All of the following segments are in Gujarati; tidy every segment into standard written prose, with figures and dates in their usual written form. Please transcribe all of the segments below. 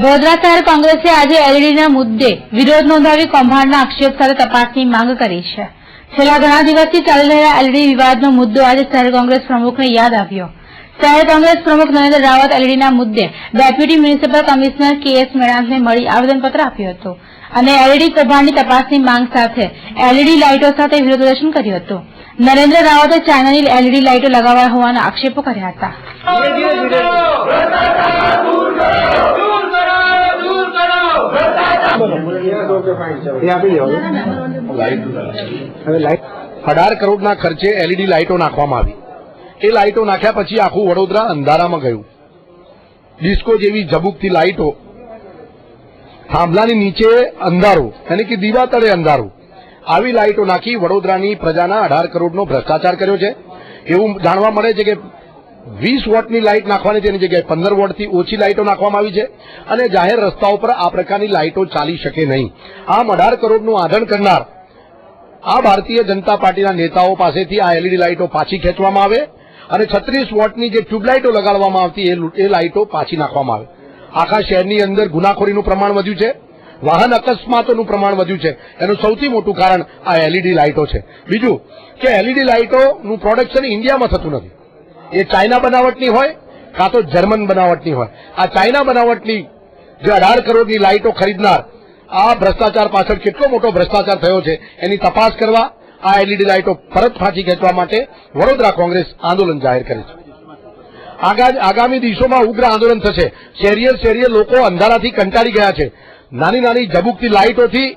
વડોદરા શહેર કોંગ્રેસે આજે એલઈડીના મુદ્દે વિરોધ નોંધાવી કૌભાંડના આક્ષેપ સાથે તપાસની માંગ કરી છે. છેલ્લા ઘણા દિવસથી ચાલી રહેલા એલઈડી વિવાદનો મુદ્દો આજે શહેર કોંગ્રેસ પ્રમુખને યાદ આવ્યો. શહેર કોંગ્રેસ પ્રમુખ નરેન્દ્ર રાવત એલઈડીના મુદ્દે ડેપ્યુટી મ્યુનિસિપલ કમિશનર કે.એસ. મેણાનને મળી આવેદનપત્ર આપ્યું હતું અને એલઈડી કૌભાંડની તપાસની માંગ સાથે એલઈડી લાઇટો સાથે વિરોધ પ્રદર્શન કર્યું હતું. નરેન્દ્ર રાવતે ચાઇનાની એલઈડી લાઇટો લગાવ્યા હોવાના આક્ષેપો કર્યા હતા. ₹18 કરોડના ખર્ચે એલઈડી લાઇટો નાખવામાં આવી. એ લાઇટો નાખ્યા પછી આખું વડોદરા અંધારામાં ગયું. ડિસ્કો જેવી ઝબુકતી લાઇટો, થાંભલાની નીચે અંધારું, એટલે કે દીવા તળે અંધારું, આવી લાઇટો નાખી વડોદરાની પ્રજાના 18 કરોડનો ભ્રષ્ટાચાર કર્યો છે. એવું જાણવા મળે છે કે 20 વોટની લાઇટ નાખવાની તેની જગ્યાએ 15 વોટથી ઓછી લાઇટો નાખવામાં આવી છે અને જાહેર રસ્તાઓ પર આ પ્રકારની લાઇટો ચાલી શકે નહીં. આમ 18 કરોડનું આધણ કરનાર આ ભારતીય જનતા પાર્ટીના નેતાઓ પાસેથી આ એલઈડી લાઇટો પાછી ખેંચવામાં આવે અને 36 વોટની જે ટ્યુબલાઇટો લગાડવામાં આવતી એ લાઇટો પાછી નાખવામાં આવે. આખા શહેરની અંદર ગુનાખોરીનું પ્રમાણ વધ્યું છે, વાહન અકસ્માતોનું પ્રમાણ વધ્યું છે. એનું સૌથી મોટું કારણ આ એલઈડી લાઇટો છે. બીજું કે એલઈડી લાઇટોનું પ્રોડક્શન ઇન્ડિયામાં થતું નથી. એ ચાઇના બનાવટની હોય કાં તો જર્મન બનાવટની હોય. આ ચાઇના બનાવટની જે 18 કરોડની લાઇટો ખરીદનાર આ ભ્રષ્ટાચાર પાછળ કેટલો મોટો ભ્રષ્ટાચાર થયો છે એની તપાસ કરવા આ એલઈડી લાઇટો પરત પાછી ખેંચવા માટે વડોદરા કોંગ્રેસ આંદોલન જાહેર કરે છે. આગામી દિવસોમાં ઉગ્ર આંદોલન થશે. શહેરીએ લોકો અંધારાથી કંટાળી ગયા છે. નાની નાની ઝબુકતી લાઇટોથી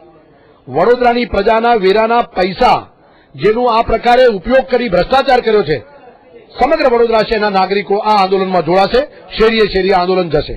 વડોદરાની પ્રજાના વેરાના પૈસા જેનું આ પ્રકારે ઉપયોગ કરી ભ્રષ્ટાચાર કર્યો છે. સમગ્ર વડોદરા શહેરના નાગરિકો આ આંદોલનમાં જોડાશે. શેરીએ આંદોલન જશે.